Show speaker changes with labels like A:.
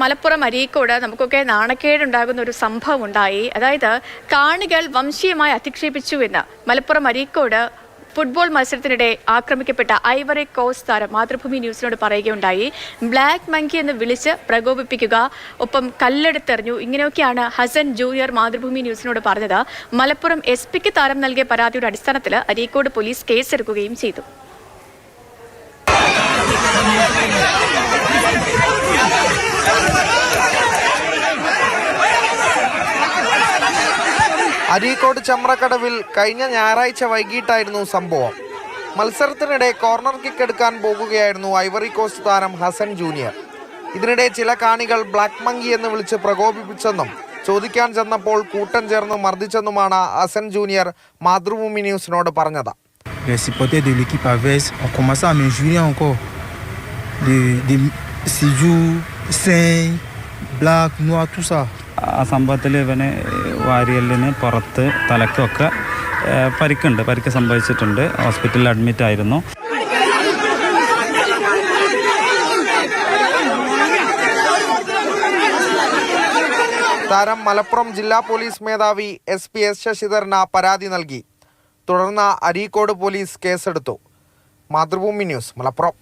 A: മലപ്പുറം അരീക്കോട് നമുക്കൊക്കെ നാണക്കേടുണ്ടാകുന്ന ഒരു സംഭവം ഉണ്ടായി. അതായത് കാണികൾ വംശീയമായി അധിക്ഷേപിച്ചുവെന്ന് മലപ്പുറം അരീക്കോട് ഫുട്ബോൾ മത്സരത്തിനിടെ ആക്രമിക്കപ്പെട്ട ഐവറി കോസ്റ്റ് താരം മാതൃഭൂമി ന്യൂസിനോട് പറയുകയുണ്ടായി. ബ്ലാക്ക് മങ്കി എന്ന് വിളിച്ച് പ്രകോപിപ്പിക്കുക, ഒപ്പം കല്ലെടുത്തെറിഞ്ഞു. ഇങ്ങനെയൊക്കെയാണ് ഹസൻ ജൂനിയർ മാതൃഭൂമി ന്യൂസിനോട് പറഞ്ഞത്. മലപ്പുറം എസ്.പിക്ക് താരം നൽകിയ പരാതിയുടെ അടിസ്ഥാനത്തിൽ അരീക്കോട് പോലീസ് കേസെടുക്കുകയും ചെയ്തു.
B: അരീക്കോട് ചമ്രക്കടവിൽ കഴിഞ്ഞ ഞായറാഴ്ച വൈകിട്ടായിരുന്നു സംഭവം. മത്സരത്തിനിടെ കോർണർ കിക്ക് എടുക്കാൻ പോകുകയായിരുന്നു ഐവറി കോസ്റ്റ് താരം ഹസൻ ജൂനിയർ. ഇതിനിടെ ചില കാണികൾ ബ്ലാക്ക് മങ്കി എന്ന് വിളിച്ച് പ്രകോപിപ്പിച്ചെന്നും ചോദിക്കാൻ ചെന്നപ്പോൾ കൂട്ടം ചേർന്ന് മർദ്ദിച്ചെന്നുമാണ് ഹസൻ ജൂനിയർ മാതൃഭൂമി ന്യൂസിനോട് പറഞ്ഞത്.
C: ആ സംഭവത്തിൽ ഇവന് വാരിയലിന് പുറത്ത് തലക്കൊക്കെ പരിക്ക് സംഭവിച്ചിട്ടുണ്ട്. ഹോസ്പിറ്റലിൽ അഡ്മിറ്റ് ആയിരുന്നു.
B: താരം മലപ്പുറം ജില്ലാ പോലീസ് മേധാവി SP S ശശിധരന് പരാതി നൽകി. തുടർന്ന് അരീക്കോട് പോലീസ് കേസെടുത്തു. മാതൃഭൂമി ന്യൂസ്, മലപ്പുറം.